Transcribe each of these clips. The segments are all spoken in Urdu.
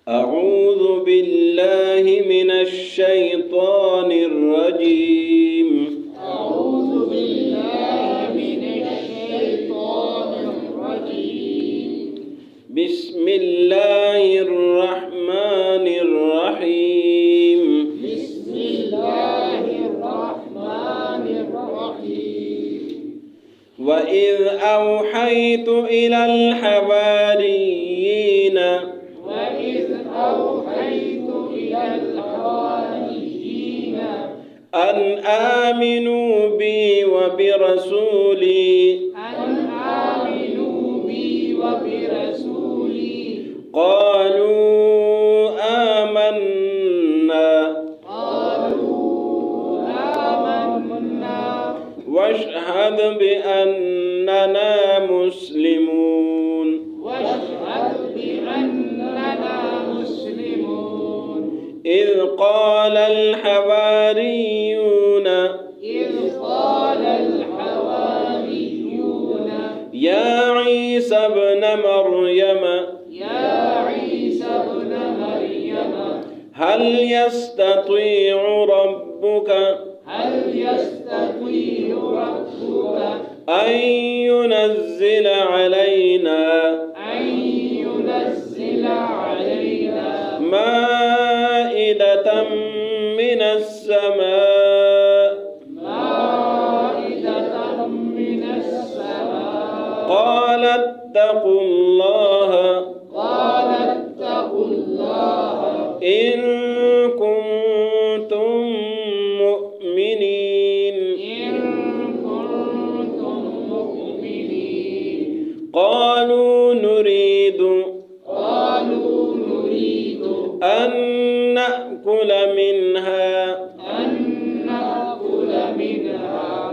أعوذ بالله من الشيطان الرجيم. أعوذ بالله من الشيطان الرجيم. بسم الله الرحمن الرحيم. بسم الله الرحمن الرحيم. وإذ أوحيت إلى الحواريين وإذ أوحيت إلى الحواريين أن آمنوا بي وبرسولي أن آمنوا بي وبرسولي قالوا آمنا واشهد بأننا مسلمون. واشهد بأننا مسلمون. إذ قال الحواريون يا عيسى ابن مريم هل يستطيع ربك أن ينزل علينا مائدة من السماء قال اتقوا الله إن كنتم مؤمنين. قالوا نريد أن نأكل منها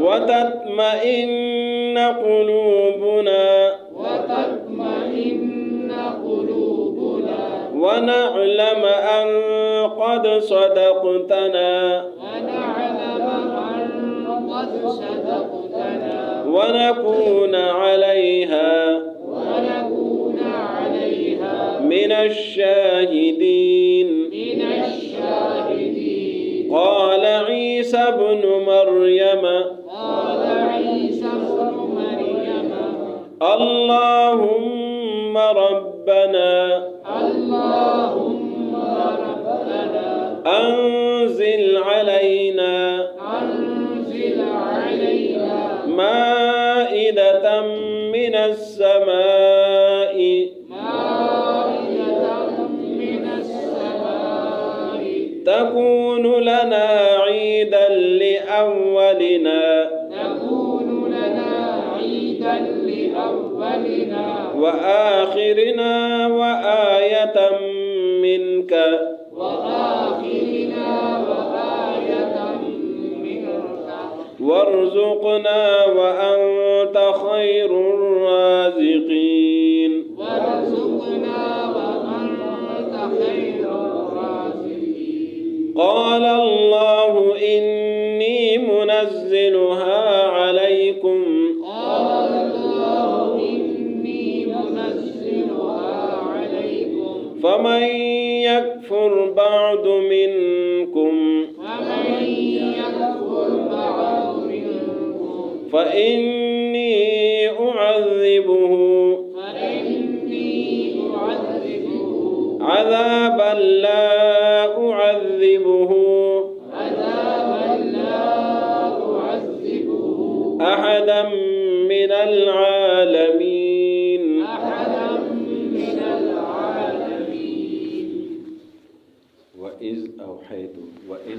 وتطمئن قلوبنا ونعلم أن قد صدقتنا ونكون عليها من الشاهدين. قال عيسى ابن مريم اللهم ربنا أنزل علينا مائدة من السماء تكون لنا عيدا لأولنا وآخرنا وآية منك وارزقنا وأنت خير الرازقين. قال الله إني منزلها عليكم فمن يكفر بعد منكم فإني أعذبه عذابا لا أعذبه أحدا من العالمين. وإذ أوحيت وإذ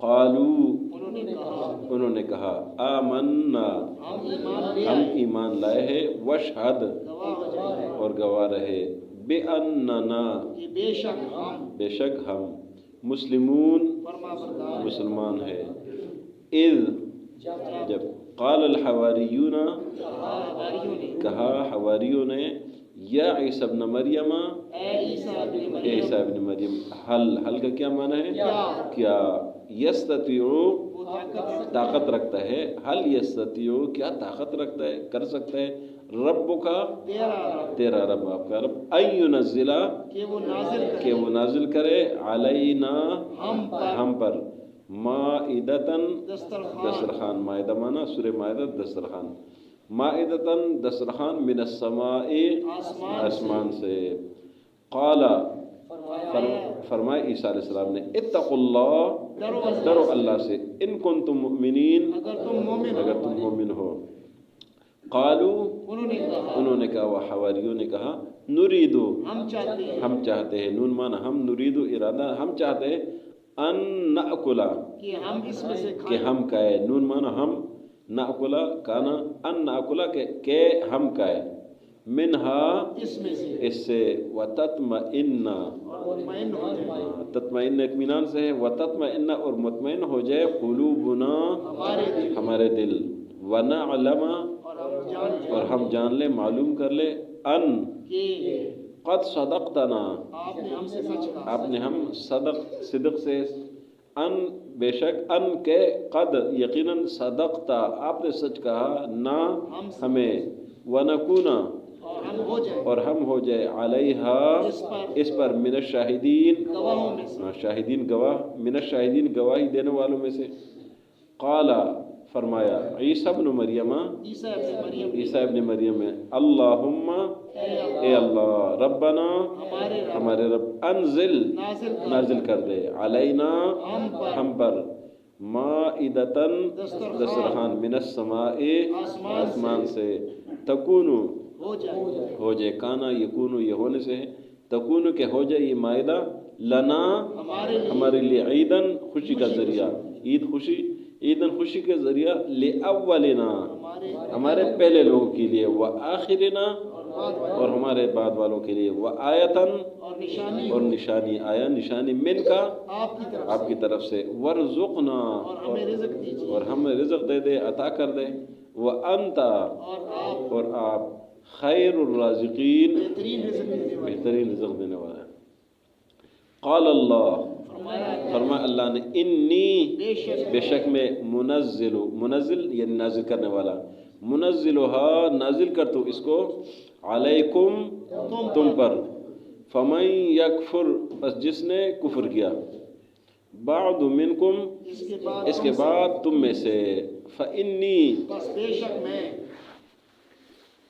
قالو انہوں نے کہا آمنا ہم ایمان لائے ہیں وشہد گواہ ہو جائے اور گواہ رہے بأننا کہ بے شک ہم بے شک ہم مسلمون فرما بردار مسلمان ہیں اذ جب قال الحواریون حواریوں نے کہا حواریوں نے یا عیسی ابن مریم اے عیسیٰ ابن اے مریم عیسی ابن مریم حل کا کیا معنی ہے کیا یستطیع وہ طاقت رکھتا ہے حل یستطیع کیا طاقت رکھتا ہے کر سکتا ہے رب کا تیرا رب آپ کا رب ان ينزل کہ وہ نازل کہ کرے وہ نازل کرے علینا ہم پر مائدتن دسترخوان دسترخوان مائدہ مانا سورہ مائدہ دسترخوان مائدتن دسترخوان من السماء آسمان سے قال فرمائے عیسیٰ علیہ السلام نے اتقوا اللہ ڈرو اللہ سے ان کنتم مؤمنین اگر تم مومن اگر تم مومن ہو قالو انہوں نے کہا وہ حواریوں نے کہا نریدو ہم چاہتے ہیں نون مانا ہم نریدو ارادہ ہم چاہتے ہیں ان نأکلا کہ ہم اس میں سے کہ کھائیں ہم کھائے نون مانا ہم نأکلا کانا ان نأکلا کہ ہم کھائے منہا اس میں سے اس سے وتطمئن اور مطمئن ہو جائے تطمئن اطمینان سے ہے وتطمئن اور مطمئن ہو جائے قلوبنا ہمارے دل ونعلم اور ہم جان لیں معلوم کر لیں ان کہ قد صدقتنا آپ نے ہم سے سچ کہا آپ نے ہم صدق سے ان بے شک ان کے قد یقیناً صدقتا آپ نے سچ کہا نہ ہمیں ونکونا اور ہم ہو جائے علیہا اس پر من الشاہدین گواہوں میں سے شاہدین گواہ من الشاہدین گواہی دینے والوں میں سے قال فرمایا عیسی ابن مریم عیسی ابن مریم اللہم اے اللہ ربنا ہمارے رب انزل نازل کر دے علینا ہم پر مائدتن دسترخوان من السماء آسمان سے تکونو ہو جائے کانا یکونو یہ ہونے سے ہے تکونو کہ ہو جائے یہ مائدہ لنا ہمارے لیے عیدن خوشی کا ذریعہ عیدن خوشی کے ذریعہ لأولنا ہمارے پہلے لوگوں کے لیے وآخرنا اور ہمارے بعد والوں کے لیے وآیتن اور نشانی آیا نشانی من کا آپ کی طرف سے ورزقنا اور ہمیں رزق دے دے عطا کر دے وانت اور آپ خیر الرازقین بہترین رزق دینے والا ہے قال اللہ فرمایا اللہ نے انی بے شک میں منزل یعنی نازل کرنے والا منزلها نازل کر تو اس کو علیکم تم پر فمن یکفر بس جس نے کفر کیا بعد منکم اس کے بعد تم میں سے فانی بے شک میں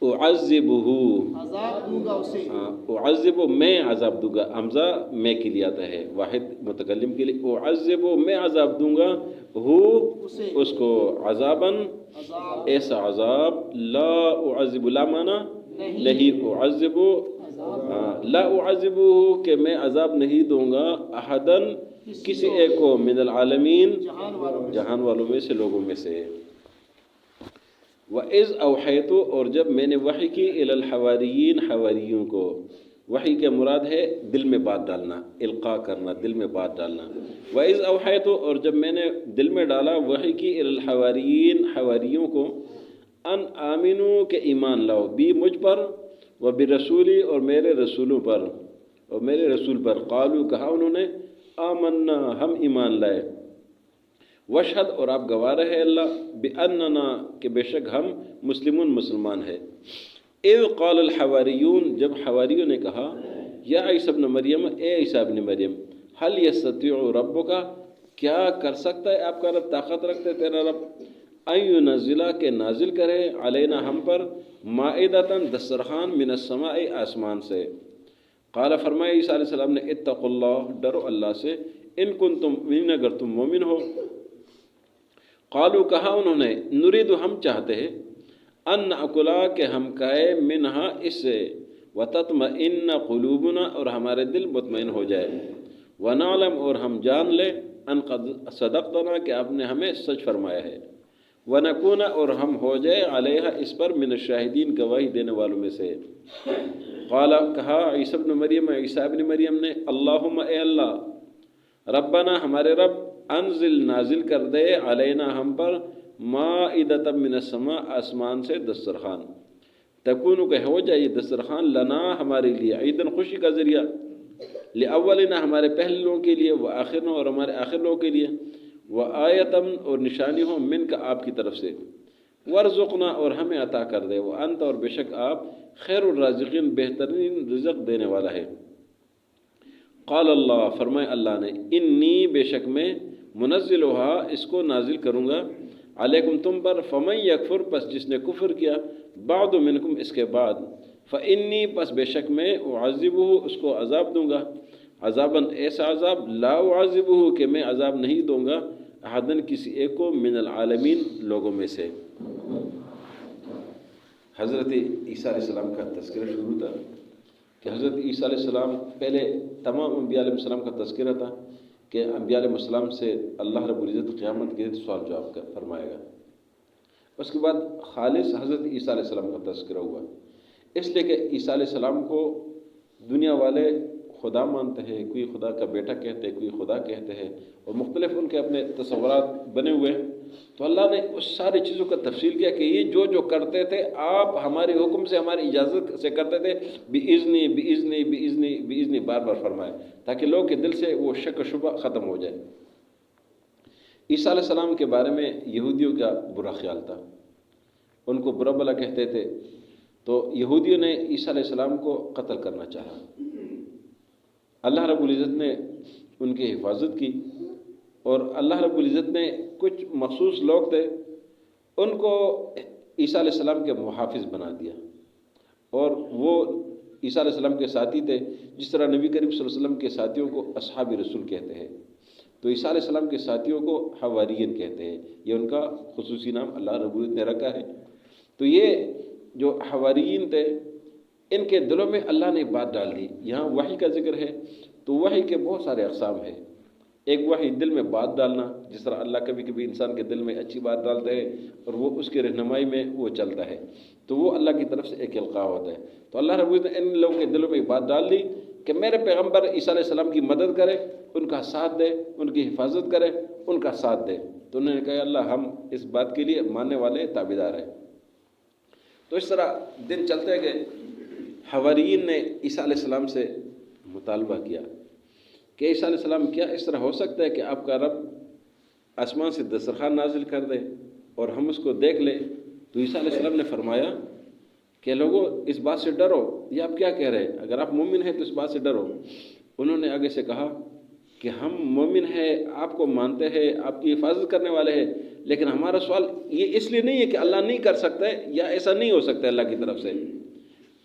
اعذبہ عذاب دوں گا اسے اعذب میں عذاب دوں گا حمزہ میں کے لیے آتا ہے واحد متکلم کے لیے اعذب میں عذاب دوں گا ہو اس کو عذاباً ایسا عذاب لا اعذب لا مانا نہیں اعذب لا اعذب کہ میں عذاب نہیں دوں گا احداً کسی ایک کو من العالمین جہان والوں میں سے لوگوں میں سے وَإِذْ أَوْحَيْتُ اور جب میں نے وحی کی إِلَى الْحَوَارِيِّينَ حواریوں کو وحی کے مراد ہے دل میں بات ڈالنا القاء کرنا دل میں بات ڈالنا وَإِذْ أَوْحَيْتُ اور جب میں نے دل میں ڈالا وحی کی إِلَى الْحَوَارِيِّينَ حواریوں کو ان آمنو کہ ایمان لاؤ بھی مجھ پر وبرسولی اور میرے رسولوں پر اور میرے رسول پر قالو کہا انہوں نے آمنا ہم ایمان لائے وشہد اور آپ گواہ رہے اللہ بأننا کہ بے شک ہم مسلمان ہیں اذ قال الحواریون جب حواریوں نے کہا یا عیسی ابن مریم اے عیسی ابن مریم هل یستطیع ربک کیا کر سکتا ہے آپ کا رب طاقت رکھتا ہے تیرا رب ان ينزل کہ نازل کرے علینا ہم پر مائدتن دسترخوان من السماء آسمان سے قال فرمائے عیسیٰ علیہ السلام نے اتقوا اللہ ڈرو اللہ سے ان کنتم مؤمنین اگر تم مومن ہو قالو کہا انہوں نے نرید ہم چاہتے ہیں ان نأکلا کہ ہم کھائے منہا اس سے وتطمئن قلوبنا اور ہمارے دل مطمئن ہو جائے ونعلم اور ہم جان لیں ان قد صدقتنا کہ آپ نے ہمیں سچ فرمایا ہے، ونکون اور ہم ہو جائے علیہ اس پر من الشاہدین گواہی دینے والوں میں سے۔ قال کہا عیسیٰ ابن مریم، عیسیٰ ابن مریم نے، اللہم اے اللہ، ربنا ہمارے رب، انزل نازل کر دے علینا ہم پر، مائدۃ من السماء آسمان سے دسترخوان، تکون کہ ہو جائے یہ دسترخوان لنا ہمارے لیے، عیدن خوشی کا ذریعہ، لأولنا ہمارے پہلے لوگوں کے لیے، وآخرنا اور ہمارے آخر لوگوں کے لیے، وآیتم اور نشانی ہو من کا آپ کی طرف سے، ورزقنا اور ہمیں عطا کر دے، وانت اور بے شک آپ خیر الرازقین بہترین رزق دینے والا ہے۔ قال اللہ فرمائے اللہ نے، انی بے شک میں منزلھا اس کو نازل کروں گا، علیکم تم پر، فمن یکفر پس جس نے کفر کیا، بعد منکم اس کے بعد، فانی پس بے شک میں اعذبہ اس کو عذاب دوں گا، عذاباً ایسا عذاب، لا اعذبہ کہ میں عذاب نہیں دوں گا، احدن کسی ایک کو، من العالمین لوگوں میں سے۔ حضرت عیسیٰ علیہ السلام کا تذکرہ شروع تھا کہ حضرت عیسیٰ علیہ السلام، پہلے تمام انبیاء علیہ السلام کا تذکرہ تھا کہ انبیاء علیہ السلام سے اللہ رب العزت قیامت کے دن سوال جواب کا فرمائے گا۔ اس کے بعد خالص حضرت عیسیٰ علیہ السلام کا تذکرہ ہوا، اس لیے کہ عیسیٰ علیہ السلام کو دنیا والے خدا مانتے ہیں، کوئی خدا کا بیٹا کہتے ہیں، کوئی خدا کہتے ہیں، اور مختلف ان کے اپنے تصورات بنے ہوئے ہیں۔ تو اللہ نے اس ساری چیزوں کا تفصیل کیا کہ یہ جو کرتے تھے آپ ہمارے حکم سے، ہماری اجازت سے کرتے تھے، بِإِذْنِ بِإِذْنِ بِإِذْنِ بِإِذْنِ بار بار فرمائے، تاکہ لوگوں کے دل سے وہ شک و شبہ ختم ہو جائے۔ عیسیٰ علیہ السلام کے بارے میں یہودیوں کا برا خیال تھا، ان کو برا بلا کہتے تھے، تو یہودیوں نے عیسیٰ علیہ السلام کو قتل کرنا چاہا۔ اللہ رب العزت نے ان کی حفاظت کی، اور اللہ رب العزت نے کچھ مخصوص لوگ تھے ان کو عیسیٰ علیہ السلام کے محافظ بنا دیا، اور وہ عیسیٰ علیہ السلام کے ساتھی تھے، جس طرح نبی کریم صلی اللہ علیہ وسلم کے ساتھیوں کو اصحاب رسول کہتے ہیں، تو عیسیٰ علیہ السلام کے ساتھیوں کو حواریین کہتے ہیں، یہ ان کا خصوصی نام اللہ رب العزت نے رکھا ہے۔ تو یہ جو حواریین تھے، ان کے دلوں میں اللہ نے بات ڈال دی۔ یہاں وحی کا ذکر ہے، تو وحی کے بہت سارے اقسام ہیں۔ ایک وحی دل میں بات ڈالنا، جس طرح اللہ کبھی کبھی انسان کے دل میں اچھی بات ڈالتا ہے اور وہ اس کی رہنمائی میں وہ چلتا ہے، تو وہ اللہ کی طرف سے ایک القاء ہوتا ہے۔ تو اللہ رب العزت نے ان لوگوں کے دلوں میں بات ڈال دی کہ میرے پیغمبر عیسیٰ علیہ السلام کی مدد کرے، ان کا ساتھ دے، ان کی حفاظت کرے، ان کا ساتھ دے۔ تو انہوں نے کہا اللہ ہم اس بات کے لیے ماننے والے تابعدار ہیں۔ تو اس طرح دن چلتے گئے، حواریین نے عیسیٰ علیہ السلام سے مطالبہ کیا کہ عیسیٰ علیہ السلام کیا اس طرح ہو سکتا ہے کہ آپ کا رب آسمان سے دسترخوان نازل کر دے اور ہم اس کو دیکھ لیں؟ تو عیسیٰ علیہ السلام نے فرمایا کہ لوگوں اس بات سے ڈرو، یہ آپ کیا کہہ رہے ہیں؟ اگر آپ مومن ہیں تو اس بات سے ڈرو۔ انہوں نے آگے سے کہا کہ ہم مومن ہیں، آپ کو مانتے ہیں، آپ کی حفاظت کرنے والے ہیں، لیکن ہمارا سوال یہ اس لیے نہیں ہے کہ اللہ نہیں کر سکتا ہے یا ایسا نہیں ہو سکتا ہے اللہ کی طرف سے،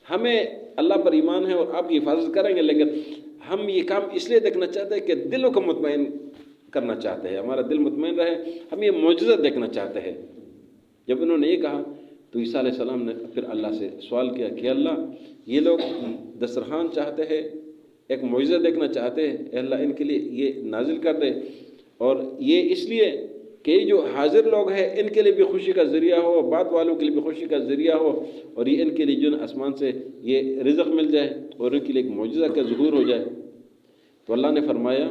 ہمیں اللہ پر ایمان ہے اور آپ کی حفاظت کریں گے، لیکن ہم یہ کام اس لیے دیکھنا چاہتے ہیں کہ دلوں کو مطمئن کرنا چاہتے ہیں، ہمارا دل مطمئن رہے، ہم یہ معجزہ دیکھنا چاہتے ہیں۔ جب انہوں نے یہ کہا تو عیسیٰ علیہ السلام نے پھر اللہ سے سوال کیا کہ اللہ یہ لوگ دسترخوان چاہتے ہیں، ایک معجزہ دیکھنا چاہتے ہیں، اے اللہ ان کے لیے یہ نازل کر دے، اور یہ اس لیے کہ یہ جو حاضر لوگ ہیں ان کے لیے بھی خوشی کا ذریعہ ہو، بعد والوں کے لیے بھی خوشی کا ذریعہ ہو، اور یہ ان کے لیے جو آسمان سے یہ رزق مل جائے اور ان کے لیے ایک معجزہ کا ظہور ہو جائے۔ تو اللہ نے فرمایا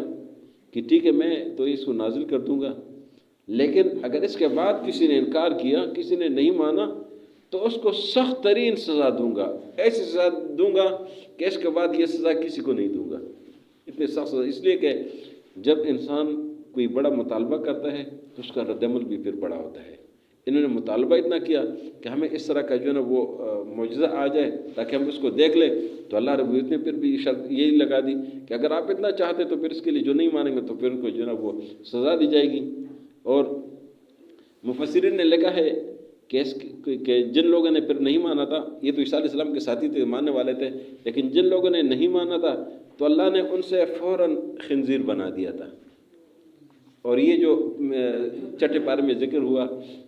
کہ ٹھیک ہے میں تو اس کو نازل کر دوں گا، لیکن اگر اس کے بعد کسی نے انکار کیا، کسی نے نہیں مانا، تو اس کو سخت ترین سزا دوں گا، ایسی سزا دوں گا کہ اس کے بعد یہ سزا کسی کو نہیں دوں گا، اتنی سخت سزا۔ اس لیے کہ جب انسان کوئی بڑا مطالبہ کرتا ہے تو اس کا رد عمل بھی پھر بڑا ہوتا ہے۔ انہوں نے مطالبہ اتنا کیا کہ ہمیں اس طرح کا جو ہے نا وہ معجزہ آ جائے تاکہ ہم اس کو دیکھ لیں، تو اللہ رب العزت نے پھر بھی شرط یہی لگا دی کہ اگر آپ اتنا چاہتے تو پھر اس کے لیے جو نہیں مانیں گے تو پھر ان کو جو ہے نا وہ سزا دی جائے گی۔ اور مفسرین نے لکھا ہے کہ جن لوگوں نے پھر نہیں مانا تھا، یہ تو عیسیٰ علیہ السلام کے ساتھی تھے، ماننے والے تھے، لیکن جن لوگوں نے نہیں مانا تھا تو اللہ نے ان سے فوراً خنزیر بنا دیا تھا۔ اور یہ جو چھٹے پارے میں ذکر ہوا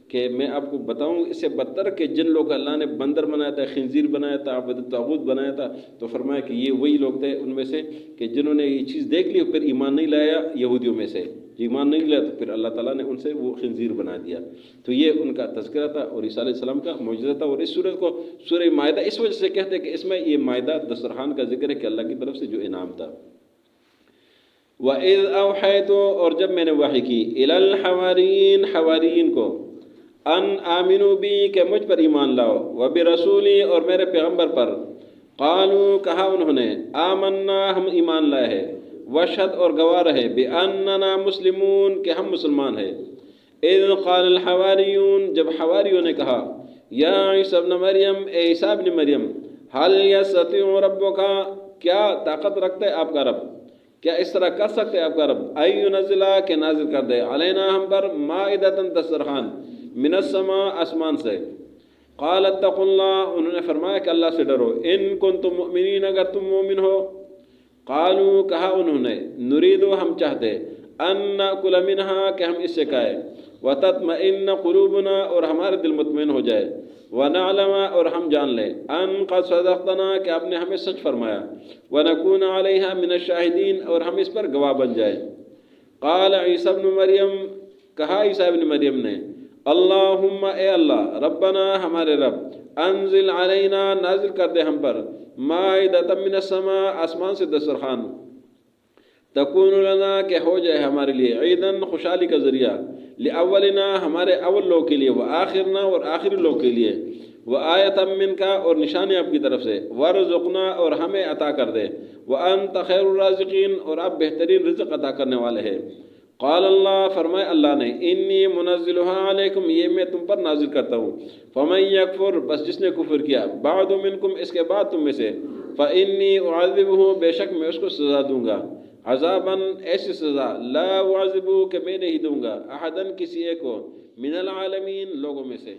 کہ میں آپ کو بتاؤں اس سے بدتر کہ جن لوگ اللہ نے بندر بنایا تھا، خنزیر بنایا تھا، عبد الطاغوت بنایا تھا، تو فرمایا کہ یہ وہی لوگ تھے ان میں سے کہ جنہوں نے یہ چیز دیکھ لی پھر ایمان نہیں لایا یہودیوں میں سے۔ ایمان نہیں لیا تو پھر اللہ تعالیٰ نے ان سے وہ خنزیر بنا دیا. تو یہ ان کا تذکرہ تھا اور عیسیٰ علیہ السلام کا معجزہ تھا. اور اس سورت کو سورہ مائدہ اس وجہ سے کہتے ہیں کہ اس میں یہ مائدہ دسترخوان کا ذکر ہے کہ اللہ کی طرف سے جو انعام تھا. وَإِذْ أَوْحَيْتُ اور جب میں نے وحی کی إِلَى الْحَوَارِيِّينَ حواریین کو ان آمنوا بی کہ مجھ پر ایمان لاؤ وبرسولی اور میرے پیغمبر پر قالوا کہا انہوں نے آمنا ہم ایمان لائے ہیں وشہد اور گواہ رہے بأننا مسلمون کہ ہم مسلمان ہیں. اذ قال الحواریون جب حواریوں نے کہا یا عیسیٰ ابن مریم اے عیسیٰ ابن مریم هل یستطیع ربک کیا طاقت رکھتا ہے آپ کا رب کیا اس طرح کر سکتے آپ کا رب اینزلہ کہ نازل کر دے علینا ہم پر مائدۃ دسترخوان من السماء آسمان سے. قال اتقوا اللہ انہوں نے فرمایا کہ اللہ سے ڈرو ان کنتم مؤمنین اگر تم مومن ہو. قالوا کہا انہوں نے نریدو ہم چاہتے ان ناکل منہا کہ ہم اس سے کھائے وتطمئن قلوبنا اور ہمارے دل مطمئن ہو جائے ونعلم اور ہم جان لیں ان قد صدقتنا کہ آپ نے ہمیں سچ فرمایا ونکون علیہا من الشاہدین اور ہم اس پر گواہ بن جائے. قال عیسیٰ ابن مریم کہا عیسیٰ ابن مریم نے اللہم اے اللہ ربنا ہمارے رب انزل علینا نازل کر دے ہم پر مائدۃ من السماء آسمان سے دسترخوان تکون لنا کہ ہو جائے ہمارے لیے عیداً خوشحالی کا ذریعہ لأولنا ہمارے اول لوگ کے لیے وآخرنا اور آخری لوگ کے لیے وآیۃ منک اور نشانی آپ کی طرف سے ورزقنا اور ہمیں عطا کر دے وانت خیر الرازقین اور آپ بہترین رزق عطا کرنے والے ہیں. قال اللہ فرمائے اللہ نے انی منزلها علیکم یہ میں تم پر نازل کرتا ہوں فمن یکفر بس جس نے کفر کیا بعد منکم اس کے بعد تم میں سے فانی اعذبہ بے شک میں اس کو سزا دوں گا عذاباً ایسی سزا لا اعذبہ کہ میں نہیں دوں گا احداً کسی ایک کو من العالمین لوگوں میں سے.